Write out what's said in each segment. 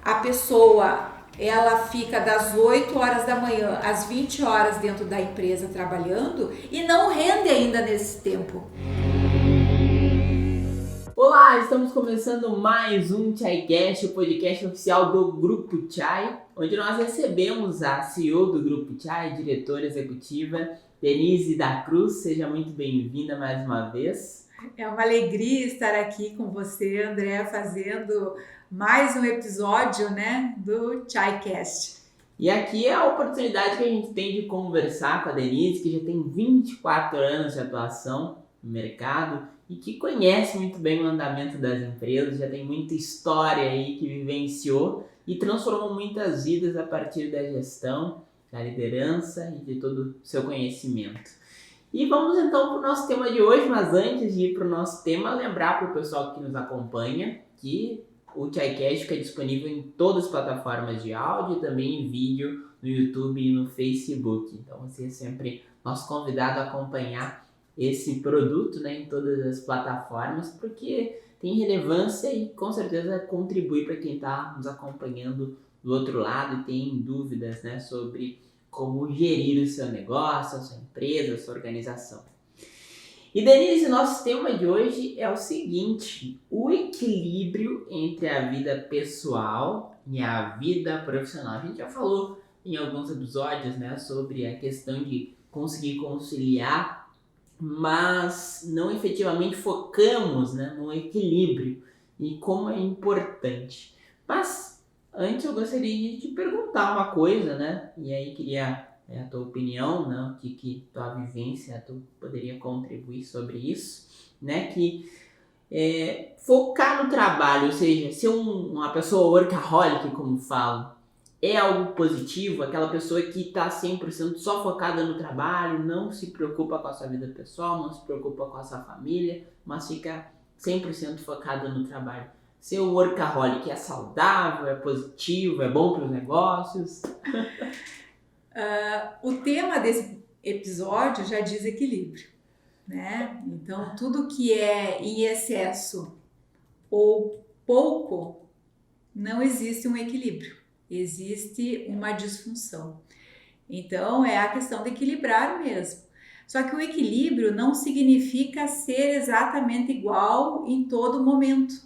a pessoa, ela fica das 8 horas da manhã às 20 horas dentro da empresa trabalhando e não rende ainda nesse tempo. Olá, estamos começando mais um ChaiCast, o podcast oficial do Grupo Chai, onde nós recebemos a CEO do Grupo Chai, diretora executiva, Denise da Cruz. Seja muito bem-vinda mais uma vez. É uma alegria estar aqui com você, André, fazendo mais um episódio, do ChaiCast. E aqui é a oportunidade que a gente tem de conversar com a Denise, que já tem 24 anos de atuação no mercado e que conhece muito bem o andamento das empresas, já tem muita história aí que vivenciou e transformou muitas vidas a partir da gestão, da liderança e de todo o seu conhecimento. E vamos então para o nosso tema de hoje, mas antes de ir para o nosso tema, lembrar para o pessoal que nos acompanha que o ChaiCast fica disponível em todas as plataformas de áudio e também em vídeo no YouTube e no Facebook. Então você é sempre nosso convidado a acompanhar esse produto, em todas as plataformas, porque tem relevância e com certeza contribui para quem está nos acompanhando do outro lado e tem dúvidas, sobre como gerir o seu negócio, a sua empresa, a sua organização. E Denise, nosso tema de hoje é o seguinte: o equilíbrio entre a vida pessoal e a vida profissional. A gente já falou em alguns episódios, sobre a questão de conseguir conciliar, mas não efetivamente focamos no equilíbrio e como é importante. Mas antes eu gostaria de te perguntar uma coisa, e aí queria a tua opinião, o que tua vivência tu poderia contribuir sobre isso, que focar no trabalho, ou seja, ser uma pessoa workaholic, como falo, é algo positivo? Aquela pessoa que está 100% só focada no trabalho, não se preocupa com a sua vida pessoal, não se preocupa com a sua família, mas fica 100% focada no trabalho. Ser um workaholic é saudável, é positivo, é bom para os negócios? O tema desse episódio já diz equilíbrio, Então, tudo que é em excesso ou pouco, não existe um equilíbrio. Existe uma disfunção. Então, é a questão de equilibrar mesmo. Só que o equilíbrio não significa ser exatamente igual em todo momento,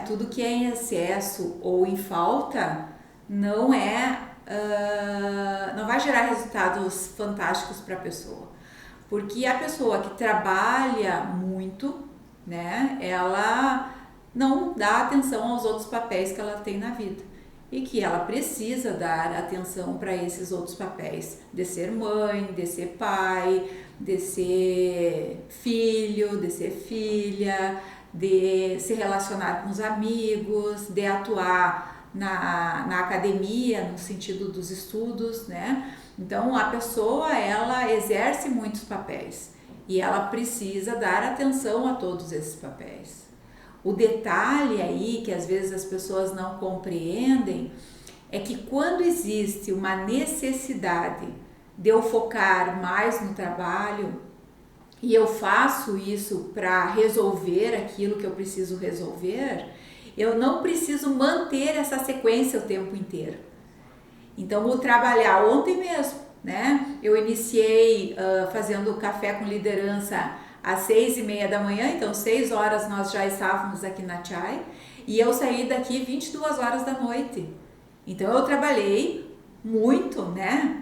Tudo que é em excesso ou em falta não vai gerar resultados fantásticos para a pessoa. Porque a pessoa que trabalha muito, ela não dá atenção aos outros papéis que ela tem na vida. E que ela precisa dar atenção para esses outros papéis, de ser mãe, de ser pai, de ser filho, de ser filha, de se relacionar com os amigos, de atuar na academia, no sentido dos estudos, Então, a pessoa, ela exerce muitos papéis e ela precisa dar atenção a todos esses papéis. O detalhe aí, que às vezes as pessoas não compreendem, é que quando existe uma necessidade de eu focar mais no trabalho e eu faço isso para resolver aquilo que eu preciso resolver, eu não preciso manter essa sequência o tempo inteiro. Então, vou trabalhar ontem mesmo, Eu iniciei fazendo café com liderança às 6h30 da manhã, então 6 horas nós já estávamos aqui na Chai e eu saí daqui 22 horas da noite. Então eu trabalhei muito,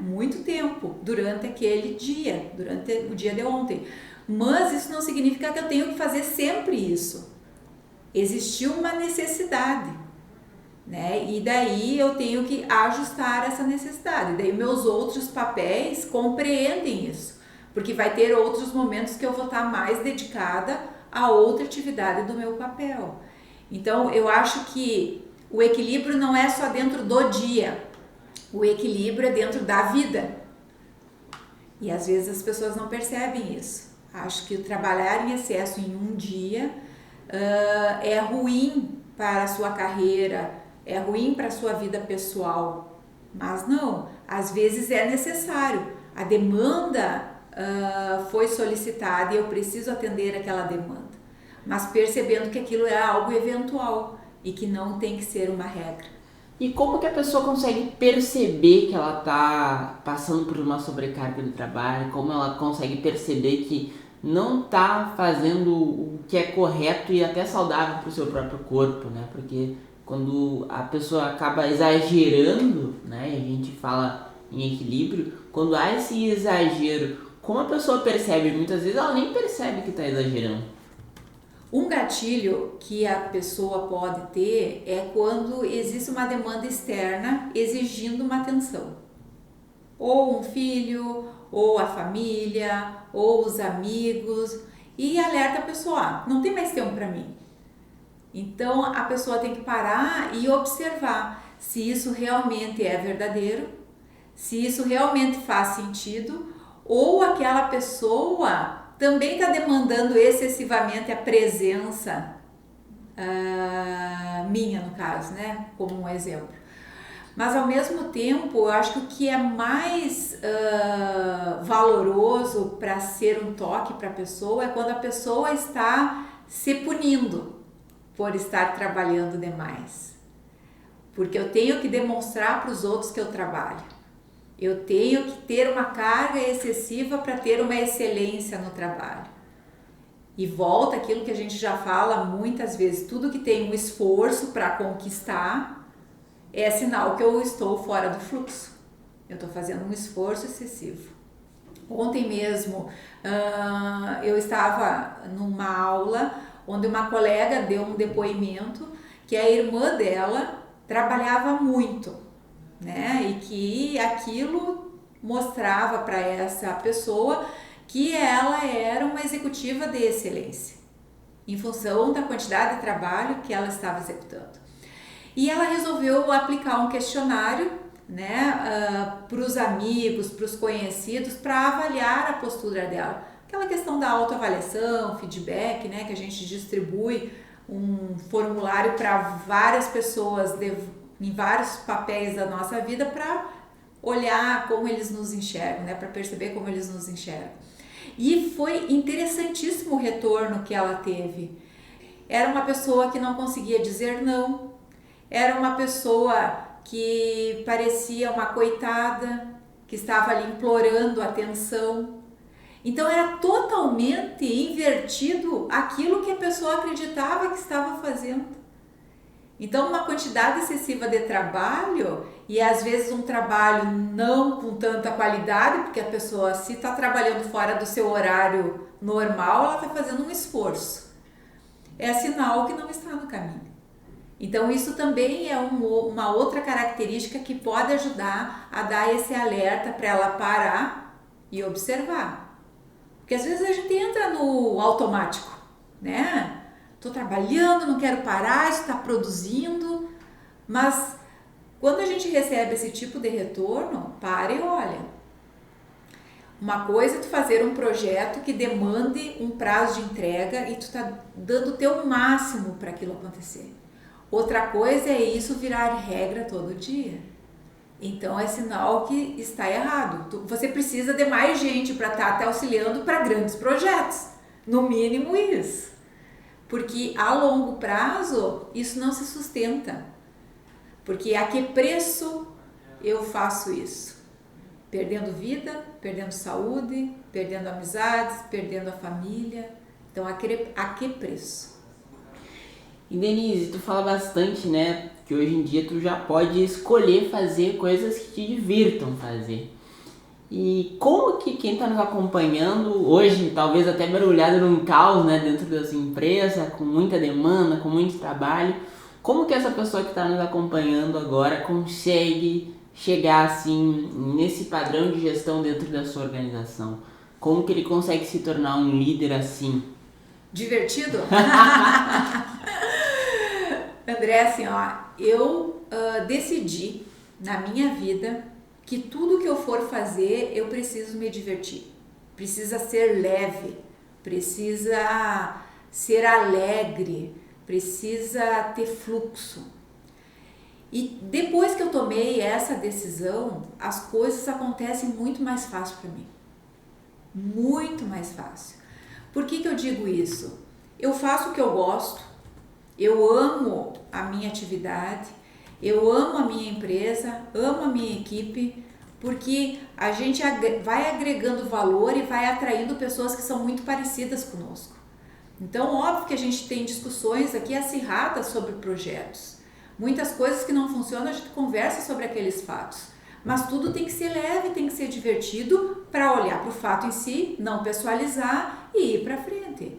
muito tempo durante aquele dia, durante o dia de ontem. Mas isso não significa que eu tenho que fazer sempre isso. Existiu uma necessidade, E daí eu tenho que ajustar essa necessidade. Daí meus outros papéis compreendem isso. Porque vai ter outros momentos que eu vou estar mais dedicada a outra atividade do meu papel. Então, eu acho que o equilíbrio não é só dentro do dia. O equilíbrio é dentro da vida. E às vezes as pessoas não percebem isso. Acho que o trabalhar em excesso em um dia é ruim para a sua carreira, é ruim para a sua vida pessoal. Mas não, às vezes é necessário. A demanda foi solicitada e eu preciso atender aquela demanda, mas percebendo que aquilo é algo eventual e que não tem que ser uma regra. E como que a pessoa consegue perceber que ela está passando por uma sobrecarga de trabalho? Como ela consegue perceber que não está fazendo o que é correto e até saudável para o seu próprio corpo, né? Porque quando a pessoa acaba exagerando, né? E a gente fala em equilíbrio, quando há esse exagero, como a pessoa percebe? Muitas vezes ela nem percebe que está exagerando. Um gatilho que a pessoa pode ter é quando existe uma demanda externa exigindo uma atenção. Ou um filho, ou a família, ou os amigos, e alerta a pessoa, não tem mais tempo para mim. Então a pessoa tem que parar e observar se isso realmente é verdadeiro, se isso realmente faz sentido, ou aquela pessoa também está demandando excessivamente a presença minha, no caso, né? Como um exemplo. Mas ao mesmo tempo, eu acho que o que é mais valoroso para ser um toque para a pessoa é quando a pessoa está se punindo por estar trabalhando demais. Porque eu tenho que demonstrar para os outros que eu trabalho. Eu tenho que ter uma carga excessiva para ter uma excelência no trabalho. E volta aquilo que a gente já fala muitas vezes, tudo que tem um esforço para conquistar é sinal que eu estou fora do fluxo. Eu estou fazendo um esforço excessivo. Ontem mesmo eu estava numa aula onde uma colega deu um depoimento que a irmã dela trabalhava muito, né? E que aquilo mostrava para essa pessoa que ela era uma executiva de excelência, em função da quantidade de trabalho que ela estava executando. E ela resolveu aplicar um questionário, né, para os amigos, para os conhecidos, para avaliar a postura dela. Aquela questão da autoavaliação, feedback, né, que a gente distribui um formulário para várias pessoas em vários papéis da nossa vida para olhar como eles nos enxergam, né, para perceber como eles nos enxergam. E foi interessantíssimo o retorno que ela teve. Era uma pessoa que não conseguia dizer não, era uma pessoa que parecia uma coitada, que estava ali implorando atenção. Então era totalmente invertido aquilo que a pessoa acreditava que estava fazendo. Então uma quantidade excessiva de trabalho, e às vezes um trabalho não com tanta qualidade, porque a pessoa, se está trabalhando fora do seu horário normal, ela está fazendo um esforço. É sinal que não está no caminho. Então isso também é uma outra característica que pode ajudar a dar esse alerta para ela parar e observar. Porque às vezes a gente entra no automático, né? Tô trabalhando, não quero parar, isso está produzindo, mas quando a gente recebe esse tipo de retorno, para e olha. Uma coisa é tu fazer um projeto que demande um prazo de entrega e tu tá dando o teu máximo para aquilo acontecer. Outra coisa é isso virar regra todo dia. Então é sinal que está errado. Você precisa de mais gente para estar te auxiliando para grandes projetos. No mínimo isso. Porque a longo prazo isso não se sustenta. Porque a que preço eu faço isso? Perdendo vida, perdendo saúde, perdendo amizades, perdendo a família. Então a que preço? E Denise, tu fala bastante, né, que hoje em dia tu já pode escolher fazer coisas que te divirtam fazer. E como que quem está nos acompanhando hoje, talvez até mergulhado num caos, né, dentro da sua empresa, com muita demanda, com muito trabalho, como que essa pessoa que está nos acompanhando agora consegue chegar assim nesse padrão de gestão dentro da sua organização? Como que ele consegue se tornar um líder assim? Divertido? André, assim, ó, eu decidi na minha vida que tudo que eu for fazer, eu preciso me divertir. Precisa ser leve, precisa ser alegre, precisa ter fluxo. E depois que eu tomei essa decisão, as coisas acontecem muito mais fácil para mim. Muito mais fácil. Por que eu digo isso? Eu faço o que eu gosto, Eu amo a minha atividade, eu amo a minha empresa, amo a minha equipe, porque a gente vai agregando valor e vai atraindo pessoas que são muito parecidas conosco. Então, óbvio que a gente tem discussões aqui acirradas sobre projetos. Muitas coisas que não funcionam, a gente conversa sobre aqueles fatos. Mas tudo tem que ser leve, tem que ser divertido para olhar para o fato em si, não pessoalizar e ir para frente.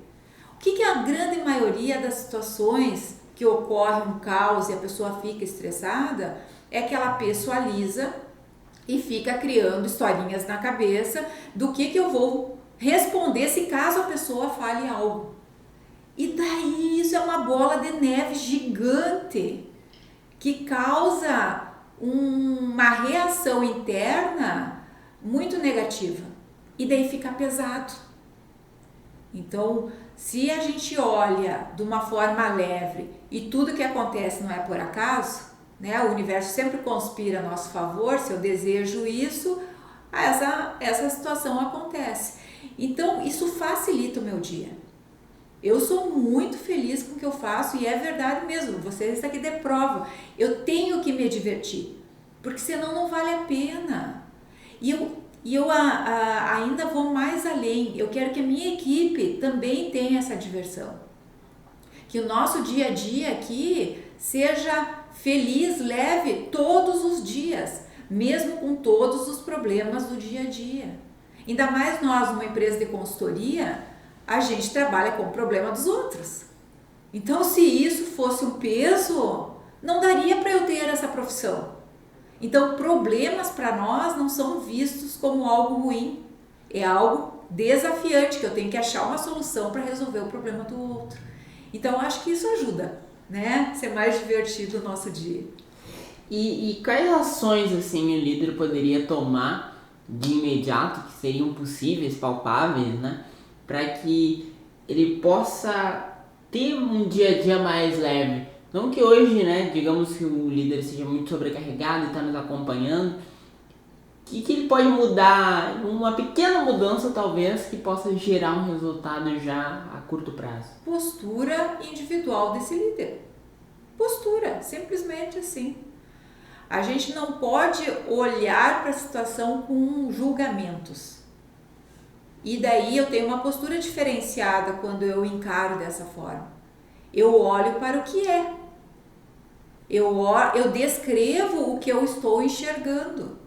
O que a grande maioria das situações que ocorre um caos e a pessoa fica estressada é que ela pessoaliza e fica criando historinhas na cabeça do que eu vou responder se caso a pessoa fale algo. E daí isso é uma bola de neve gigante que causa uma reação interna muito negativa. E daí fica pesado. Então, se a gente olha de uma forma leve e tudo que acontece não é por acaso, né? O universo sempre conspira a nosso favor, se eu desejo isso, essa situação acontece. Então, isso facilita o meu dia. Eu sou muito feliz com o que eu faço e é verdade mesmo, você está aqui de prova. Eu tenho que me divertir, porque senão não vale a pena. E eu ainda vou mais além, eu quero que a minha equipe também tenha essa diversão. Que o nosso dia a dia aqui seja feliz, leve todos os dias, mesmo com todos os problemas do dia a dia. Ainda mais nós, uma empresa de consultoria, a gente trabalha com o problema dos outros. Então, se isso fosse um peso, não daria para eu ter essa profissão. Então, problemas para nós não são vistos como algo ruim. É algo desafiante, que eu tenho que achar uma solução para resolver o problema do outro. Então, acho que isso ajuda, né? Ser mais divertido o nosso dia. E quais ações, assim, o líder poderia tomar de imediato, que seriam possíveis, palpáveis, né? Para que ele possa ter um dia a dia mais leve. Não que hoje, né, digamos que o líder seja muito sobrecarregado e está nos acompanhando, que ele pode mudar, uma pequena mudança talvez, que possa gerar um resultado já a curto prazo. Postura individual desse líder. Postura, simplesmente assim. A gente não pode olhar para a situação com julgamentos. E daí eu tenho uma postura diferenciada quando eu encaro dessa forma. Eu olho para o que é. Eu descrevo o que eu estou enxergando.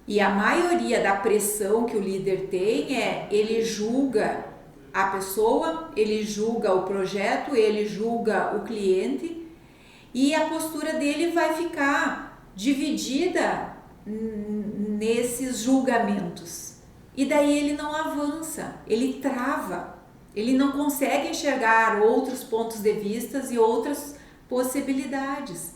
E a maioria da pressão que o líder tem ele julga a pessoa, ele julga o projeto, ele julga o cliente e a postura dele vai ficar dividida nesses julgamentos. E daí ele não avança, ele trava, ele não consegue enxergar outros pontos de vista e outras possibilidades.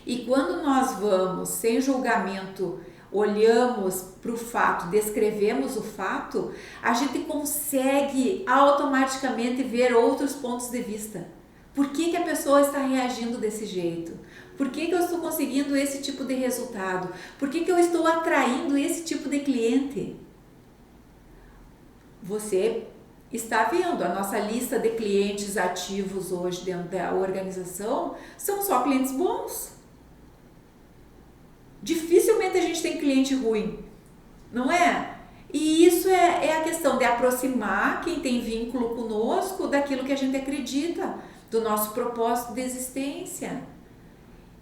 E quando nós vamos sem julgamento, olhamos para o fato, descrevemos o fato, a gente consegue automaticamente ver outros pontos de vista. Por que a pessoa está reagindo desse jeito? Por que eu estou conseguindo esse tipo de resultado? Por que eu estou atraindo esse tipo de cliente? Você está vendo, a nossa lista de clientes ativos hoje dentro da organização são só clientes bons. Dificilmente a gente tem cliente ruim, não é? E isso é a questão de aproximar quem tem vínculo conosco daquilo que a gente acredita, do nosso propósito de existência.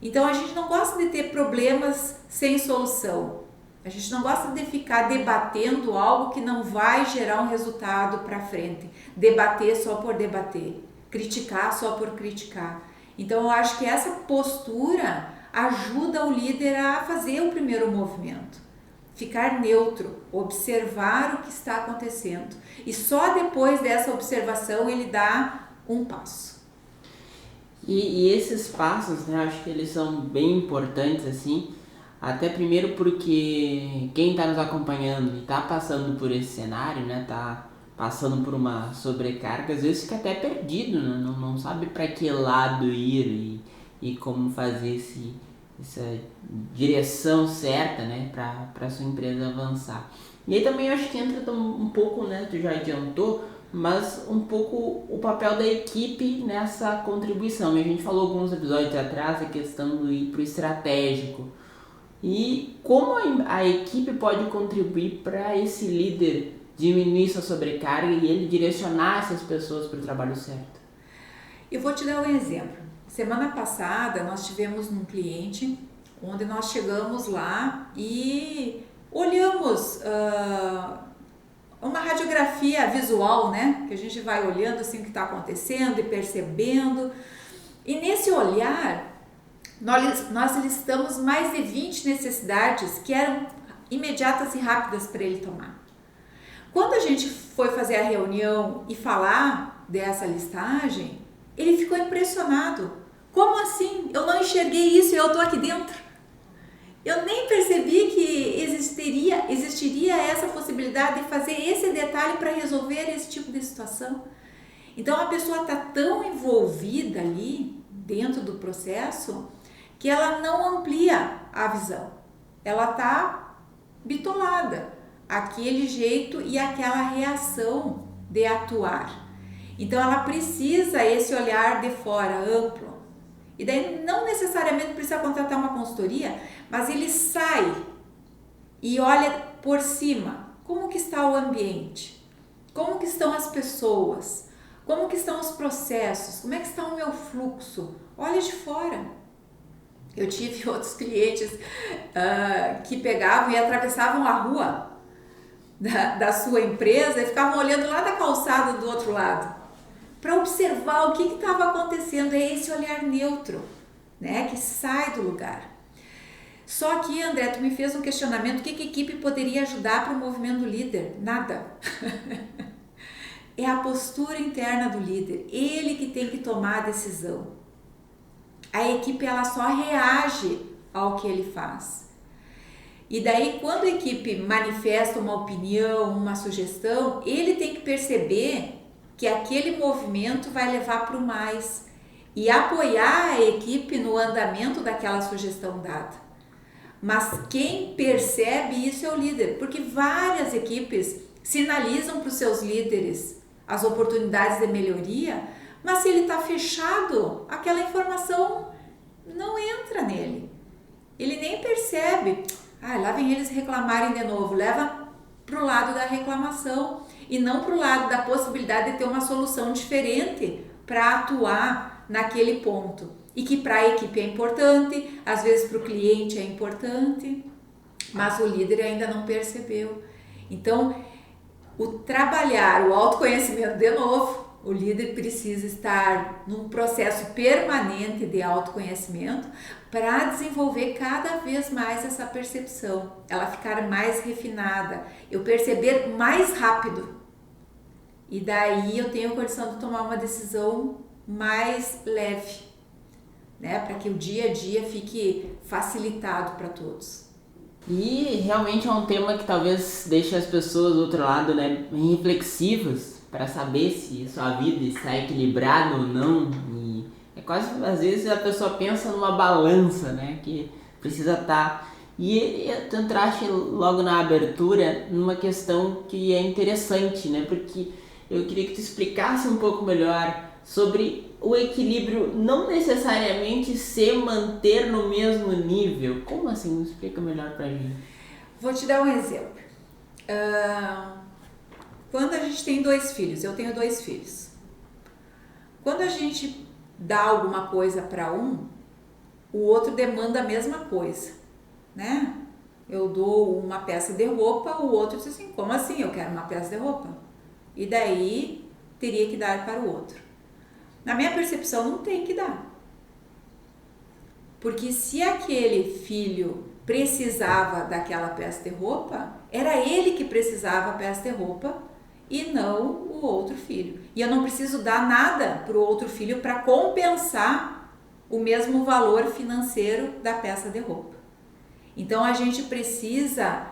Então a gente não gosta de ter problemas sem solução. A gente não gosta de ficar debatendo algo que não vai gerar um resultado para frente. Debater só por debater, criticar só por criticar. Então eu acho que essa postura ajuda o líder a fazer o primeiro movimento. Ficar neutro, observar o que está acontecendo. E só depois dessa observação ele dá um passo. E esses passos, né, acho que eles são bem importantes, assim, até primeiro porque quem está nos acompanhando e está passando por esse cenário, né, está passando por uma sobrecarga, às vezes fica até perdido, né, não sabe para que lado ir e como fazer essa direção certa, né, para sua empresa avançar. E aí também eu acho que entra um pouco, né, tu já adiantou, mas um pouco o papel da equipe nessa contribuição. E a gente falou alguns episódios atrás a questão do ir para o estratégico. E como a equipe pode contribuir para esse líder diminuir sua sobrecarga e ele direcionar essas pessoas para o trabalho certo? Eu vou te dar um exemplo. Semana passada nós tivemos um cliente onde nós chegamos lá e olhamos uma radiografia visual, né? Que a gente vai olhando assim o que está acontecendo e percebendo. E nesse olhar, nós listamos mais de 20 necessidades que eram imediatas e rápidas para ele tomar. Quando a gente foi fazer a reunião e falar dessa listagem, ele ficou impressionado. Como assim? Eu não enxerguei isso e eu estou aqui dentro. Eu nem percebi que existiria essa possibilidade de fazer esse detalhe para resolver esse tipo de situação. Então a pessoa está tão envolvida ali dentro do processo que ela não amplia a visão. Ela está bitolada, aquele jeito e aquela reação de atuar. Então ela precisa esse olhar de fora amplo. E daí não necessariamente precisa contratar uma consultoria, mas ele sai e olha por cima. Como que está o ambiente? Como que estão as pessoas? Como que estão os processos? Como é que está o meu fluxo? Olha de fora. Eu tive outros clientes que pegavam e atravessavam a rua da sua empresa e ficavam olhando lá da calçada do outro lado para observar o que estava acontecendo. É esse olhar neutro, né, que sai do lugar. Só que, André, tu me fez um questionamento, o que a equipe poderia ajudar para o movimento do líder? Nada. É a postura interna do líder, ele que tem que tomar a decisão. A equipe ela só reage ao que ele faz. E daí, quando a equipe manifesta uma opinião, uma sugestão, ele tem que perceber que aquele movimento vai levar para o mais e apoiar a equipe no andamento daquela sugestão dada. Mas quem percebe isso é o líder, porque várias equipes sinalizam para os seus líderes as oportunidades de melhoria, mas se ele está fechado, aquela informação não entra nele. Ele nem percebe. Lá vem eles reclamarem de novo. Leva para o lado da reclamação e não para o lado da possibilidade de ter uma solução diferente para atuar naquele ponto. E que para a equipe é importante, às vezes para o cliente é importante, mas o líder ainda não percebeu. Então, trabalhar o autoconhecimento de novo, o líder precisa estar num processo permanente de autoconhecimento para desenvolver cada vez mais essa percepção, ela ficar mais refinada, eu perceber mais rápido. E daí eu tenho condição de tomar uma decisão mais leve, né, para que o dia a dia fique facilitado para todos. E realmente é um tema que talvez deixe as pessoas do outro lado, né, reflexivas para saber se sua vida está equilibrada ou não. E é quase, às vezes a pessoa pensa numa balança, né, que precisa estar. E tu entraste logo na abertura numa questão que é interessante, né, porque eu queria que tu explicasse um pouco melhor sobre o equilíbrio, não necessariamente se manter no mesmo nível. Como assim? Explica melhor pra gente. Vou te dar um exemplo. Quando a gente tem 2 filhos, eu tenho 2 filhos. Quando a gente dá alguma coisa para um, o outro demanda a mesma coisa, né? Eu dou uma peça de roupa, o outro diz assim, como assim? Eu quero uma peça de roupa. E daí teria que dar para o outro. Na minha percepção, não tem que dar. Porque se aquele filho precisava daquela peça de roupa, era ele que precisava da peça de roupa e não o outro filho. E eu não preciso dar nada para o outro filho para compensar o mesmo valor financeiro da peça de roupa. Então a gente precisa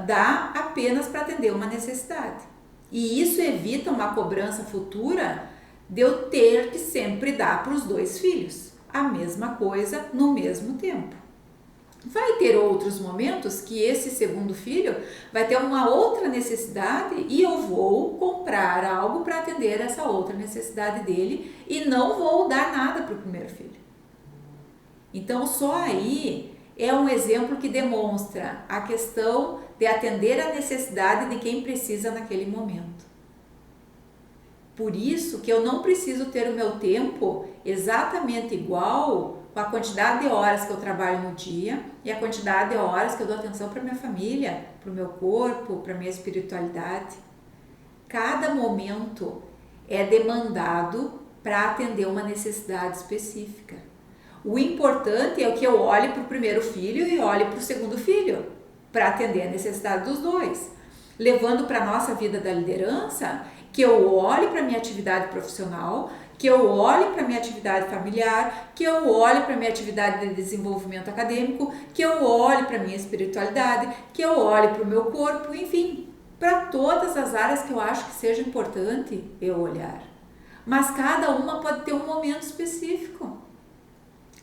dar apenas para atender uma necessidade. E isso evita uma cobrança futura de eu ter que sempre dar para os 2 filhos a mesma coisa no mesmo tempo. Vai ter outros momentos que esse segundo filho vai ter uma outra necessidade e eu vou comprar algo para atender essa outra necessidade dele e não vou dar nada para o primeiro filho. Então, só aí é um exemplo que demonstra a questão de atender a necessidade de quem precisa naquele momento. Por isso que eu não preciso ter o meu tempo exatamente igual com a quantidade de horas que eu trabalho no dia e a quantidade de horas que eu dou atenção para minha família, para o meu corpo, para a minha espiritualidade. Cada momento é demandado para atender uma necessidade específica. O importante é que eu olhe para o primeiro filho e olhe para o segundo filho, para atender a necessidade dos dois. Levando para a nossa vida da liderança, que eu olhe para a minha atividade profissional, que eu olhe para a minha atividade familiar, que eu olhe para a minha atividade de desenvolvimento acadêmico, que eu olhe para a minha espiritualidade, que eu olhe para o meu corpo, enfim, para todas as áreas que eu acho que seja importante eu olhar. Mas cada uma pode ter um momento específico.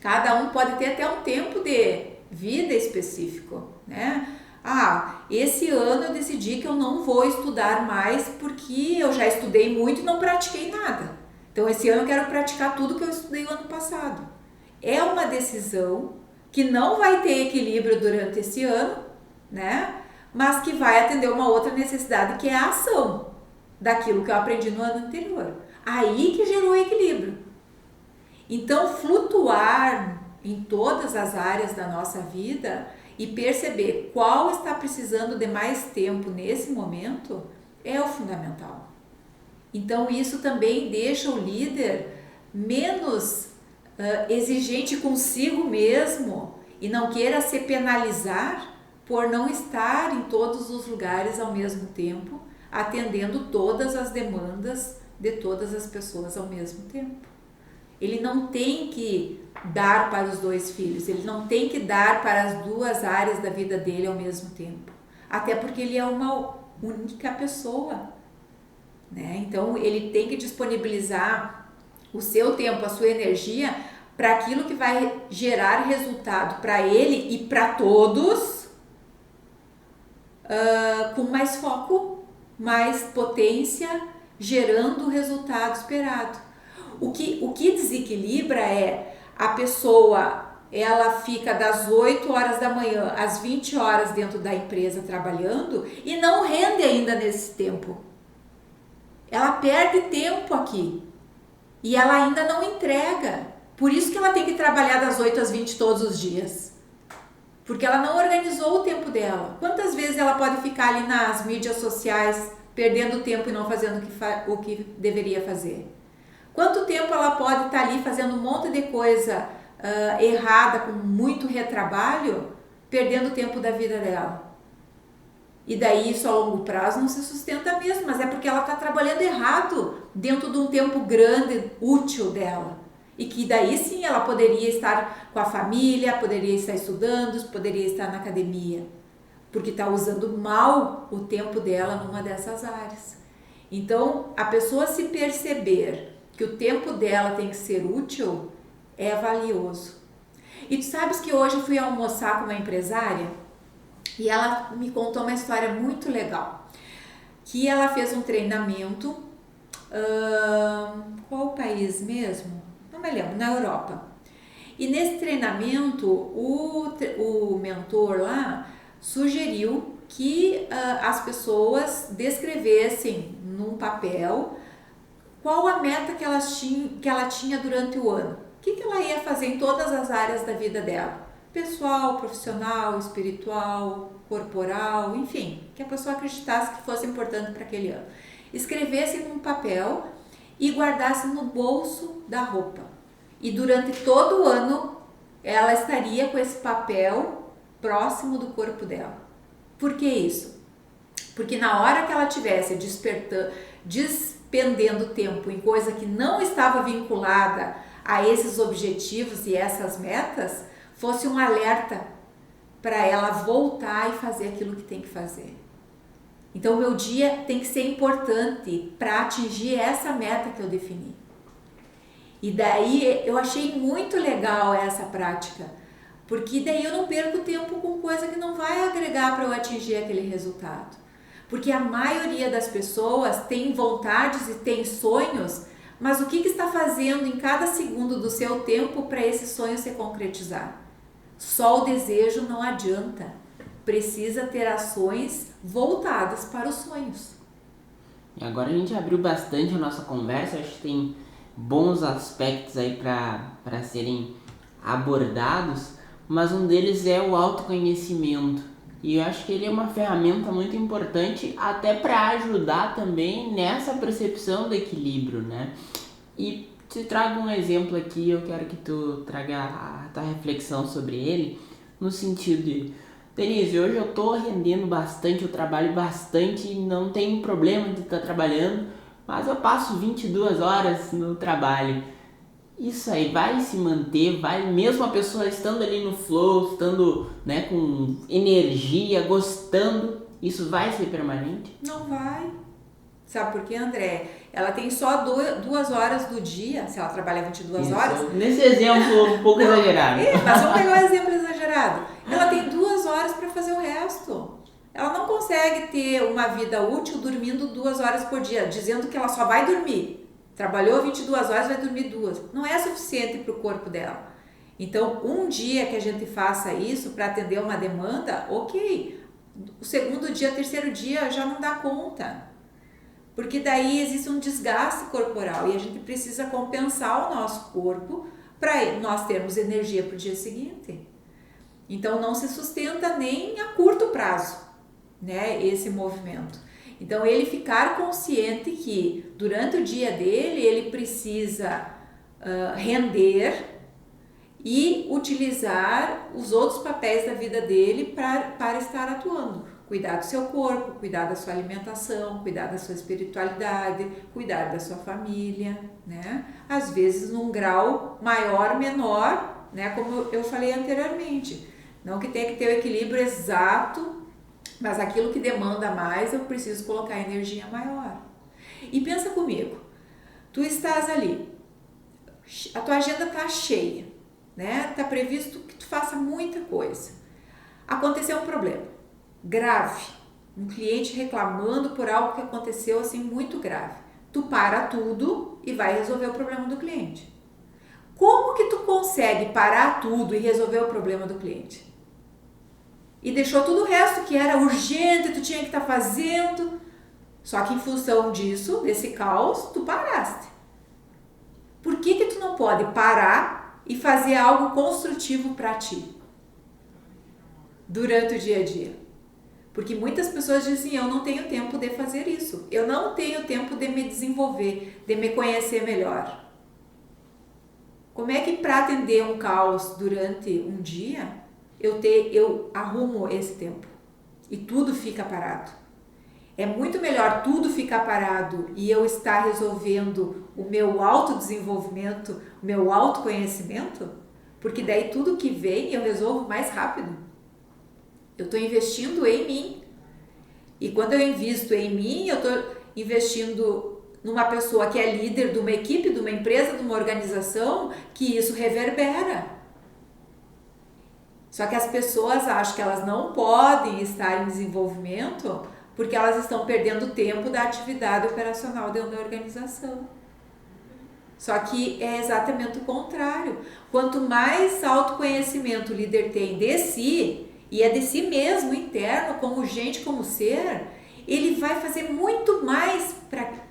Cada um pode ter até um tempo de vida específico, né? Esse ano eu decidi que eu não vou estudar mais porque eu já estudei muito e não pratiquei nada. Então esse ano eu quero praticar tudo que eu estudei o ano passado. É uma decisão que não vai ter equilíbrio durante esse ano, né? Mas que vai atender uma outra necessidade, que é a ação daquilo que eu aprendi no ano anterior. Aí que gerou o equilíbrio. Então, flutuar em todas as áreas da nossa vida e perceber qual está precisando de mais tempo nesse momento é o fundamental. Então, isso também deixa o líder menos exigente consigo mesmo e não queira se penalizar por não estar em todos os lugares ao mesmo tempo, atendendo todas as demandas de todas as pessoas ao mesmo tempo. Ele não tem que dar para os dois filhos, ele não tem que dar para as duas áreas da vida dele ao mesmo tempo. Até porque ele é uma única pessoa, né? Então ele tem que disponibilizar o seu tempo, a sua energia para aquilo que vai gerar resultado para ele e para todos, com mais foco, mais potência, gerando o resultado esperado. O que desequilibra é a pessoa, ela fica das 8 horas da manhã às 20 horas dentro da empresa trabalhando e não rende ainda nesse tempo. Ela perde tempo aqui e ela ainda não entrega. Por isso que ela tem que trabalhar das 8 às 20 todos os dias. Porque ela não organizou o tempo dela. Quantas vezes ela pode ficar ali nas mídias sociais perdendo tempo e não fazendo o que deveria fazer? Quanto tempo ela pode estar ali fazendo um monte de coisa errada, com muito retrabalho, perdendo o tempo da vida dela? E daí isso a longo prazo não se sustenta mesmo, mas é porque ela está trabalhando errado dentro de um tempo grande, útil dela. E que daí sim ela poderia estar com a família, poderia estar estudando, poderia estar na academia. Porque está usando mal o tempo dela numa dessas áreas. Então, a pessoa se perceber que o tempo dela tem que ser útil, é valioso. E tu sabes que hoje eu fui almoçar com uma empresária e ela me contou uma história muito legal. Que ela fez um treinamento, qual país mesmo? Não me lembro, na Europa. E nesse treinamento, o mentor lá sugeriu que as pessoas descrevessem num papel qual a meta que ela tinha durante o ano. O que ela ia fazer em todas as áreas da vida dela. Pessoal, profissional, espiritual, corporal, enfim. Que a pessoa acreditasse que fosse importante para aquele ano. Escrevesse num papel e guardasse no bolso da roupa. E durante todo o ano, ela estaria com esse papel próximo do corpo dela. Por que isso? Porque na hora que ela estivesse despendendo tempo em coisa que não estava vinculada a esses objetivos e essas metas, fosse um alerta para ela voltar e fazer aquilo que tem que fazer. Então, o meu dia tem que ser importante para atingir essa meta que eu defini. E daí, eu achei muito legal essa prática, Porque daí eu não perco tempo com coisa que não vai agregar para eu atingir aquele resultado. Porque a maioria das pessoas tem vontades e tem sonhos, mas o que está fazendo em cada segundo do seu tempo para esse sonho se concretizar? Só o desejo não adianta. Precisa ter ações voltadas para os sonhos. E agora a gente abriu bastante a nossa conversa, acho que tem bons aspectos aí para serem abordados, mas um deles é o autoconhecimento. E eu acho que ele é uma ferramenta muito importante até para ajudar também nessa percepção do equilíbrio, né? E te trago um exemplo aqui, eu quero que tu traga a tua reflexão sobre ele, no sentido de: Denise, hoje eu tô rendendo bastante, eu trabalho bastante e não tenho problema de estar trabalhando, mas eu passo 22 horas no trabalho. Isso aí vai se manter, vai mesmo a pessoa estando ali no flow, estando, né, com energia, gostando, isso vai ser permanente? Não vai. Sabe por quê, André? Ela tem só 2 horas do dia, se ela trabalha 22 horas. Nesse exemplo um pouco exagerado. Mas vamos pegar um exemplo exagerado. Ela tem 2 horas para fazer o resto. Ela não consegue ter uma vida útil dormindo 2 horas por dia, dizendo que ela só vai dormir. Trabalhou 22 horas, vai dormir 2. Não é suficiente para o corpo dela. Então, um dia que a gente faça isso para atender uma demanda, ok. O segundo dia, terceiro dia já não dá conta. Porque daí existe um desgaste corporal e a gente precisa compensar o nosso corpo para nós termos energia para o dia seguinte. Então não se sustenta nem a curto prazo, né, esse movimento. Então ele ficar consciente que durante o dia dele ele precisa render e utilizar os outros papéis da vida dele para estar atuando. Cuidar do seu corpo, cuidar da sua alimentação, cuidar da sua espiritualidade, cuidar da sua família, né? Às vezes num grau maior, menor, né? Como eu falei anteriormente. Não que tenha que ter o equilíbrio exato, mas aquilo que demanda mais, eu preciso colocar energia maior. E pensa comigo, tu estás ali, a tua agenda está cheia, né? Está previsto que tu faça muita coisa. Aconteceu um problema grave, um cliente reclamando por algo que aconteceu assim muito grave. Tu para tudo e vai resolver o problema do cliente. Como que tu consegue parar tudo e resolver o problema do cliente? E deixou tudo o resto que era urgente, tu tinha que estar fazendo. Só que em função disso, desse caos, tu paraste. Por que tu não pode parar e fazer algo construtivo para ti durante o dia a dia? Porque muitas pessoas dizem, eu não tenho tempo de fazer isso. Eu não tenho tempo de me desenvolver, de me conhecer melhor. Como é que para atender um caos durante um dia, eu arrumo esse tempo e tudo fica parado? É muito melhor tudo ficar parado e eu estar resolvendo o meu autodesenvolvimento, o meu autoconhecimento, porque daí tudo que vem eu resolvo mais rápido. Eu estou investindo em mim. E quando eu invisto em mim, eu estou investindo numa pessoa que é líder de uma equipe, de uma empresa, de uma organização, que isso reverbera. Só que as pessoas acham que elas não podem estar em desenvolvimento porque elas estão perdendo tempo da atividade operacional dentro da organização. Só que é exatamente o contrário. Quanto mais autoconhecimento o líder tem de si, e é de si mesmo, interno, como gente, como ser, ele vai fazer muito mais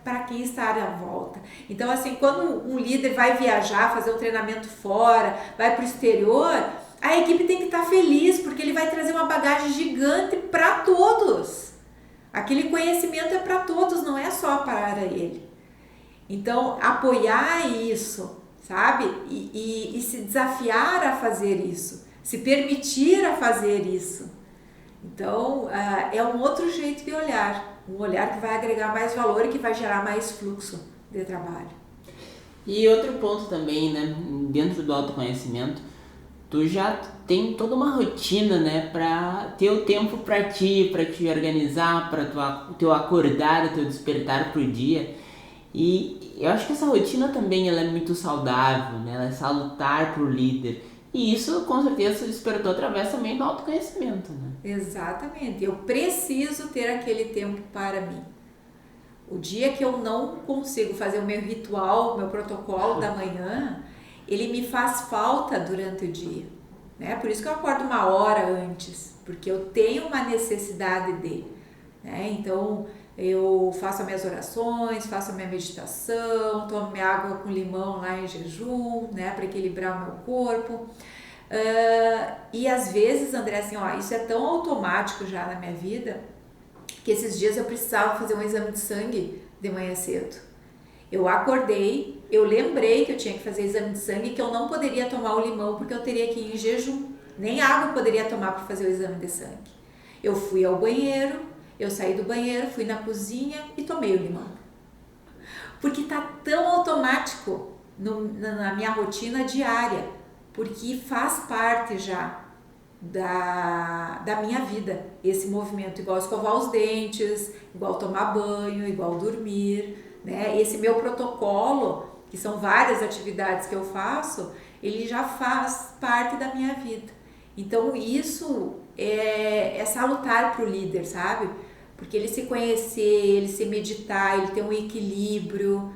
para quem está à volta. Então, assim, quando um líder vai viajar, fazer um treinamento fora, vai para o exterior, a equipe tem que estar feliz, porque ele vai trazer uma bagagem gigante para todos. Aquele conhecimento é para todos, não é só para ele. Então, apoiar isso, sabe? E se desafiar a fazer isso. Se permitir a fazer isso. Então, é um outro jeito de olhar. Um olhar que vai agregar mais valor e que vai gerar mais fluxo de trabalho. E outro ponto também, né? Dentro do autoconhecimento, tu já tem toda uma rotina, né? Para ter o tempo para te organizar, para o teu acordar, o teu despertar pro dia. E eu acho que essa rotina também ela é muito saudável, né? Ela é salutar pro líder. E isso com certeza se despertou através também do autoconhecimento, né? Exatamente. Eu preciso ter aquele tempo para mim. O dia que eu não consigo fazer o meu ritual, o meu protocolo da manhã, ele me faz falta durante o dia, né? Por isso que eu acordo uma hora antes, porque eu tenho uma necessidade de, né? Então eu faço as minhas orações, faço a minha meditação, tomo minha água com limão lá em jejum, né? Para equilibrar o meu corpo. E às vezes, André, assim, ó, isso é tão automático já na minha vida, que esses dias eu precisava fazer um exame de sangue de manhã cedo. Eu acordei, eu lembrei que eu tinha que fazer exame de sangue e que eu não poderia tomar o limão porque eu teria que ir em jejum. Nem água eu poderia tomar para fazer o exame de sangue. Eu fui ao banheiro, eu saí do banheiro, fui na cozinha e tomei o limão. Porque tá tão automático na minha rotina diária, porque faz parte já da minha vida, esse movimento, igual escovar os dentes, igual tomar banho, igual dormir, né? Esse meu protocolo, que são várias atividades que eu faço, ele já faz parte da minha vida. Então isso é salutar para o líder, sabe? Porque ele se conhecer, ele se meditar, ele ter um equilíbrio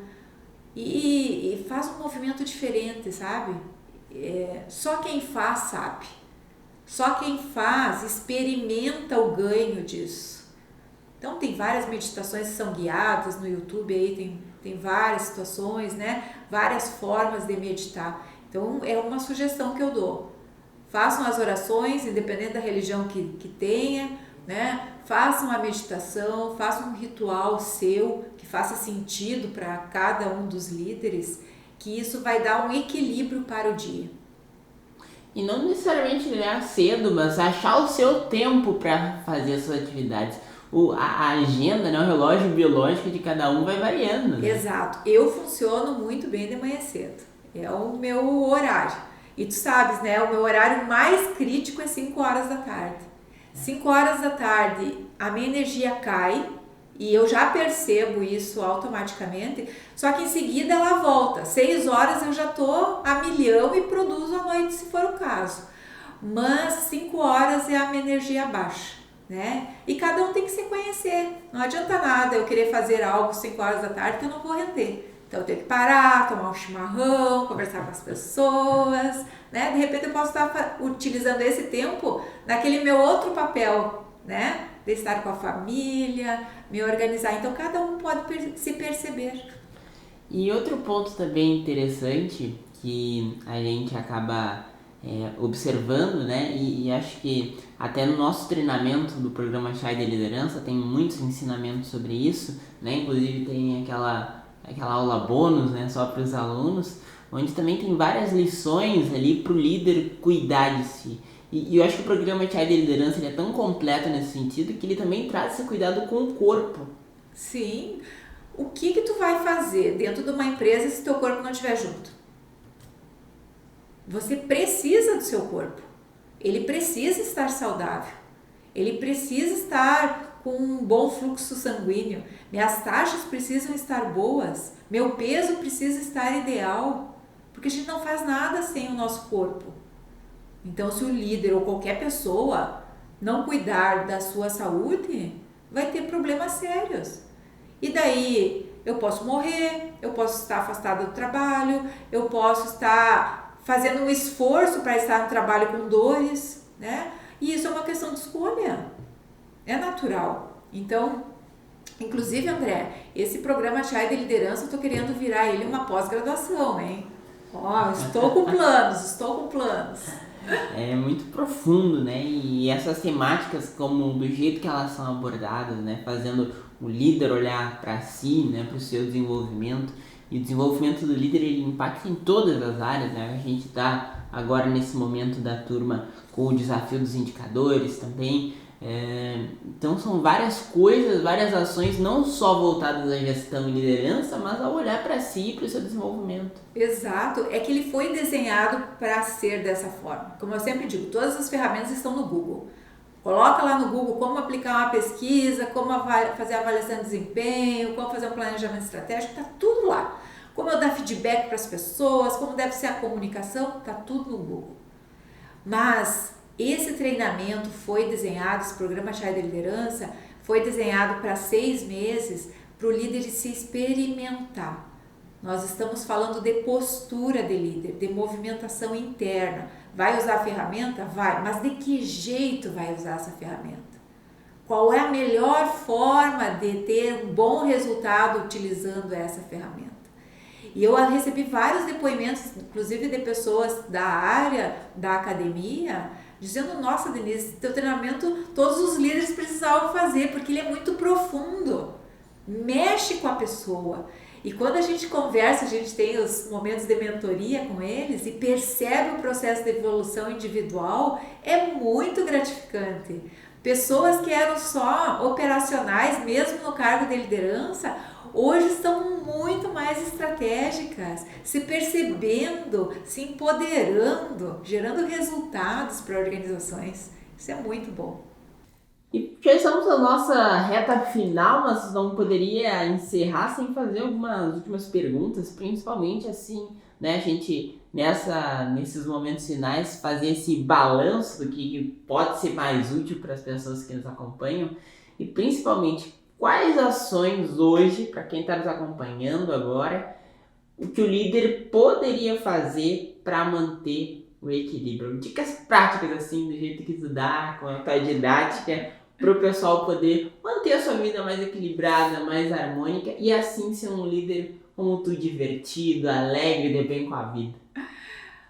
e faz um movimento diferente, sabe? Só quem faz sabe. Só quem faz experimenta o ganho disso. Então tem várias meditações que são guiadas no YouTube, aí tem várias situações, né? Várias formas de meditar. Então é uma sugestão que eu dou. Façam as orações, independente da religião que tenha, né? Façam a meditação, façam um ritual seu que faça sentido para cada um dos líderes, que isso vai dar um equilíbrio para o dia. E não necessariamente ganhar cedo, mas achar o seu tempo para fazer as suas atividades. A agenda, né, o relógio biológico de cada um vai variando. Né? Exato. Eu funciono muito bem de manhã cedo. É o meu horário. E tu sabes, né? O meu horário mais crítico é 5 horas da tarde. 5 horas da tarde, a minha energia cai e eu já percebo isso automaticamente, só que em seguida ela volta. 6 horas eu já tô a milhão e produzo à noite se for o caso. Mas 5 horas é a minha energia baixa, né? E cada um tem que se conhecer. Não adianta nada eu querer fazer algo 5 horas da tarde que eu não vou render. Então eu tenho que parar, tomar um chimarrão, conversar com as pessoas, né? De repente eu posso estar utilizando esse tempo naquele meu outro papel, né? De estar com a família, me organizar. Então cada um pode se perceber. E outro ponto também interessante que a gente acaba observando, né? E acho que até no nosso treinamento do programa Chai de Liderança tem muitos ensinamentos sobre isso, né? Inclusive tem aquela aula bônus, né? Só para os alunos, onde também tem várias lições ali para o líder cuidar de si. E eu acho que o programa Chai de Liderança ele é tão completo nesse sentido que ele também traz esse cuidado com o corpo. Sim. O que tu vai fazer dentro de uma empresa se teu corpo não estiver junto? Você precisa do seu corpo. Ele precisa estar saudável. Ele precisa estar com um bom fluxo sanguíneo. Minhas taxas precisam estar boas. Meu peso precisa estar ideal. Porque a gente não faz nada sem o nosso corpo. Então, se o líder ou qualquer pessoa não cuidar da sua saúde, vai ter problemas sérios. E daí, eu posso morrer, eu posso estar afastada do trabalho, eu posso estar fazendo um esforço para estar no trabalho com dores, né? E isso é uma questão de escolha. É natural. Então, inclusive, André, esse programa Chai de Liderança, eu estou querendo virar ele uma pós-graduação, hein? Ó, estou com planos. É muito profundo, né? E essas temáticas, como do jeito que elas são abordadas, né? Fazendo o líder olhar para si, né? Para o seu desenvolvimento. E o desenvolvimento do líder, ele impacta em todas as áreas, né? A gente está agora nesse momento da turma com o desafio dos indicadores também. Então são várias coisas, várias ações, não só voltadas à gestão e liderança, mas ao olhar para si e para o seu desenvolvimento. Exato, é que ele foi desenhado para ser dessa forma. Como eu sempre digo, todas as ferramentas estão no Google. Coloca lá no Google como aplicar uma pesquisa, como fazer avaliação de desempenho, como fazer um planejamento estratégico, tá tudo lá. Como eu dar feedback para as pessoas, como deve ser a comunicação, tá tudo no Google. Mas esse treinamento foi desenhado, esse programa Chai de Liderança, foi desenhado para 6 meses para o líder se experimentar. Nós estamos falando de postura de líder, de movimentação interna. Vai usar a ferramenta? Vai, mas de que jeito vai usar essa ferramenta? Qual é a melhor forma de ter um bom resultado utilizando essa ferramenta? E eu recebi vários depoimentos, inclusive de pessoas da área da academia, dizendo, nossa, Denise, teu treinamento todos os líderes precisavam fazer, porque ele é muito profundo, mexe com a pessoa. E quando a gente conversa, a gente tem os momentos de mentoria com eles e percebe o processo de evolução individual, é muito gratificante. Pessoas que eram só operacionais, mesmo no cargo de liderança, hoje estão muito mais estratégicas, se percebendo, se empoderando, gerando resultados para organizações. Isso é muito bom. E já estamos na nossa reta final, mas não poderia encerrar sem fazer algumas últimas perguntas, principalmente assim, né, a gente nesses momentos finais fazer esse balanço do que pode ser mais útil para as pessoas que nos acompanham e principalmente quais ações hoje, para quem está nos acompanhando agora, o que o líder poderia fazer para manter o equilíbrio. Dicas práticas assim, do jeito que tu dá, com a tua didática, para o pessoal poder manter a sua vida mais equilibrada, mais harmônica e assim ser um líder como tu, divertido, alegre, de bem com a vida.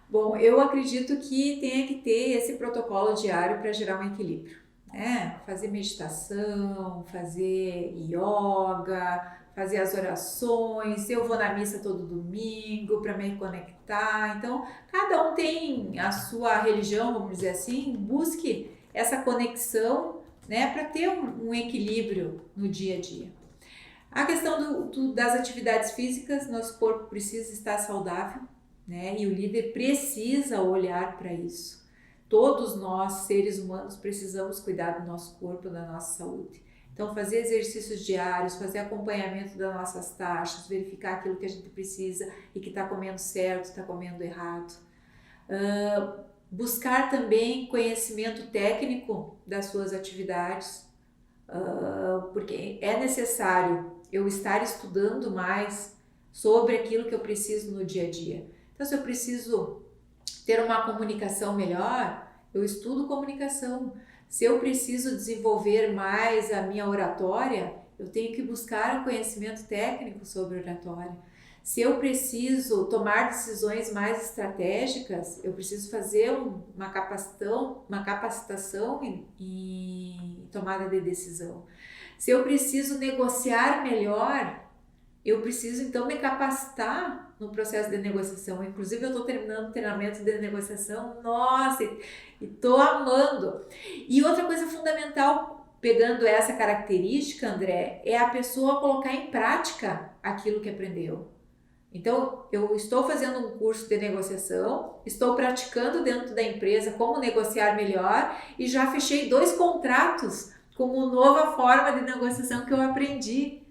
Bom, eu acredito que tenha que ter esse protocolo diário para gerar um equilíbrio, né? Fazer meditação, fazer yoga, fazer as orações. Eu vou na missa todo domingo para me conectar. Então, cada um tem a sua religião, vamos dizer assim, busque essa conexão, né, para ter um equilíbrio no dia a dia. A questão das atividades físicas, nosso corpo precisa estar saudável, né? E o líder precisa olhar para isso. Todos nós, seres humanos, precisamos cuidar do nosso corpo, da nossa saúde. Então, fazer exercícios diários, fazer acompanhamento das nossas taxas, verificar aquilo que a gente precisa e que está comendo certo, está comendo errado. Buscar também conhecimento técnico das suas atividades, porque é necessário eu estar estudando mais sobre aquilo que eu preciso no dia a dia. Então, se eu preciso ter uma comunicação melhor, eu estudo comunicação. Se eu preciso desenvolver mais a minha oratória, eu tenho que buscar um conhecimento técnico sobre oratória. Se eu preciso tomar decisões mais estratégicas, eu preciso fazer uma capacitação em tomada de decisão. Se eu preciso negociar melhor, eu preciso então me capacitar no processo de negociação. Inclusive, eu estou terminando o treinamento de negociação, nossa, e estou amando. E outra coisa fundamental, pegando essa característica, André, é a pessoa colocar em prática aquilo que aprendeu. Então, eu estou fazendo um curso de negociação, estou praticando dentro da empresa como negociar melhor e já fechei 2 contratos como nova forma de negociação que eu aprendi.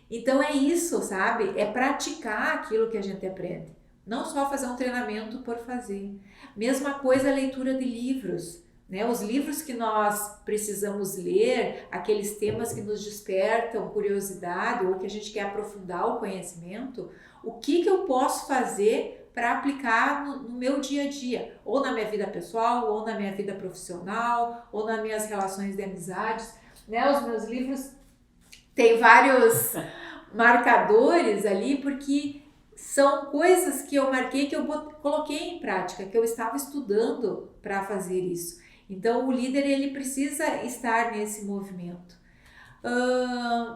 Então é isso, sabe? É praticar aquilo que a gente aprende. Não só fazer um treinamento por fazer. Mesma coisa a leitura de livros, né? Os livros que nós precisamos ler, aqueles temas que nos despertam curiosidade ou que a gente quer aprofundar o conhecimento, o que eu posso fazer para aplicar no meu dia a dia, ou na minha vida pessoal, ou na minha vida profissional, ou nas minhas relações de amizades, né? Os meus livros têm vários marcadores ali, porque são coisas que eu marquei, que eu coloquei em prática, que eu estava estudando para fazer isso. Então, o líder, ele precisa estar nesse movimento.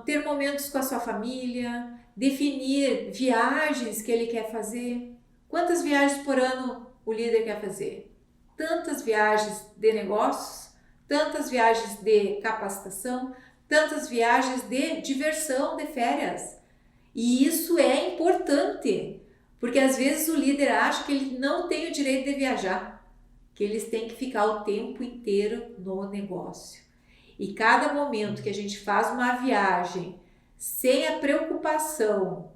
Ter momentos com a sua família, definir viagens que ele quer fazer. Quantas viagens por ano o líder quer fazer? Tantas viagens de negócios, tantas viagens de capacitação, tantas viagens de diversão, de férias. E isso é importante, porque às vezes o líder acha que ele não tem o direito de viajar, que eles têm que ficar o tempo inteiro no negócio. E cada momento que a gente faz uma viagem sem a preocupação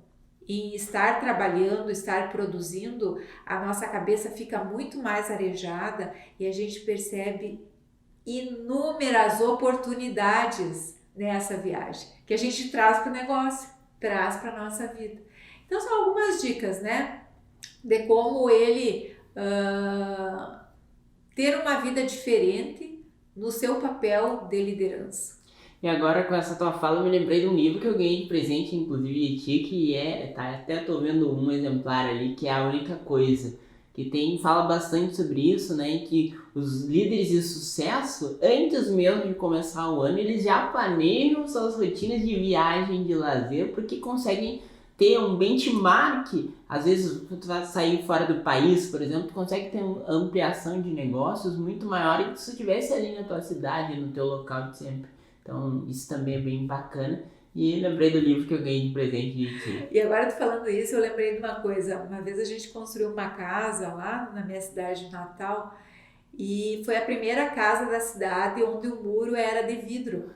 em estar trabalhando, estar produzindo, a nossa cabeça fica muito mais arejada e a gente percebe inúmeras oportunidades nessa viagem que a gente traz para o negócio, traz para a nossa vida. Então são algumas dicas, né, de como ele ter uma vida diferente no seu papel de liderança. E agora com essa tua fala eu me lembrei de um livro que eu ganhei de presente, inclusive de ti, que até tô vendo um exemplar ali, que é A Única Coisa, que fala bastante sobre isso, né, e que os líderes de sucesso, antes mesmo de começar o ano, eles já planejam suas rotinas de viagem, de lazer, porque conseguem ter um benchmark. Às vezes tu vai sair fora do país, por exemplo, tu consegue ter uma ampliação de negócios muito maior que se tu estivesse ali na tua cidade, no teu local de sempre. Então isso também é bem bacana. E lembrei do livro que eu ganhei de presente de ti. E agora tu falando isso, eu lembrei de uma coisa. Uma vez a gente construiu uma casa lá na minha cidade de Natal e foi a primeira casa da cidade onde o muro era de vidro.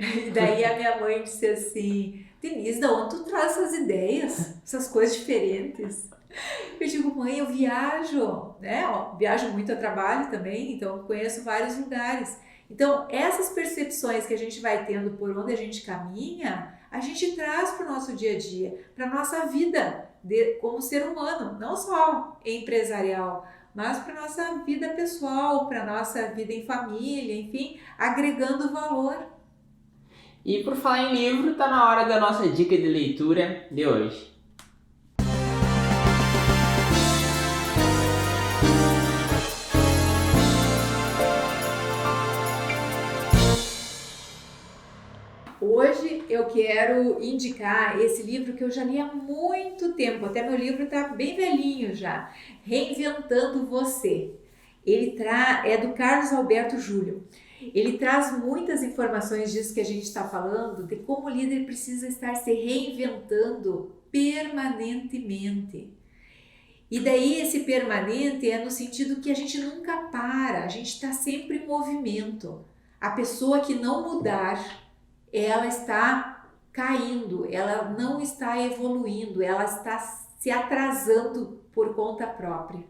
E daí a minha mãe disse assim: Denise, da onde tu traz essas ideias, essas coisas diferentes? Eu digo: mãe, eu viajo, né? Viajo muito a trabalho também, então conheço vários lugares. Então, essas percepções que a gente vai tendo por onde a gente caminha, a gente traz para o nosso dia a dia, para a nossa vida como ser humano, não só empresarial, mas para a nossa vida pessoal, para a nossa vida em família, enfim, agregando valor. E por falar em livro, tá na hora da nossa dica de leitura de hoje. Hoje eu quero indicar esse livro que eu já li há muito tempo, até meu livro está bem velhinho já, Reinventando Você. Ele é do Carlos Alberto Júlio. Ele traz muitas informações disso que a gente está falando, de como o líder precisa estar se reinventando permanentemente. E daí esse permanente é no sentido que a gente nunca para, a gente está sempre em movimento. A pessoa que não mudar, ela está caindo, ela não está evoluindo, ela está se atrasando por conta própria.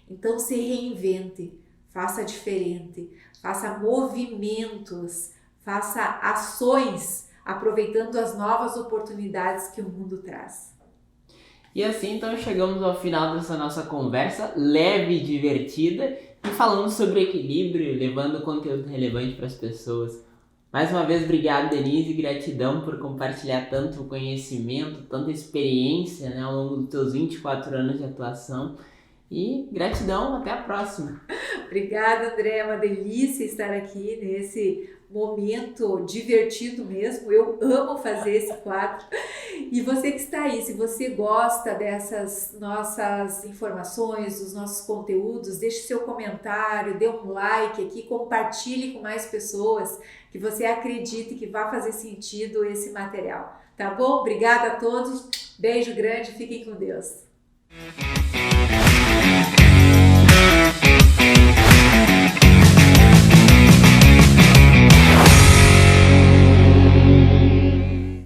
Então se reinvente, faça diferente, faça movimentos, faça ações, aproveitando as novas oportunidades que o mundo traz. E assim então chegamos ao final dessa nossa conversa leve e divertida e falando sobre equilíbrio, levando conteúdo relevante para as pessoas. Mais uma vez, obrigado, Denise, e gratidão por compartilhar tanto conhecimento, tanta experiência, né, ao longo dos teus 24 anos de atuação. E gratidão, até a próxima. Obrigada, André, é uma delícia estar aqui nesse momento divertido mesmo. Eu amo fazer esse quadro. E você que está aí, se você gosta dessas nossas informações, dos nossos conteúdos, deixe seu comentário, dê um like aqui, compartilhe com mais pessoas que você acredite que vai fazer sentido esse material. Tá bom? Obrigada a todos, beijo grande, fiquem com Deus.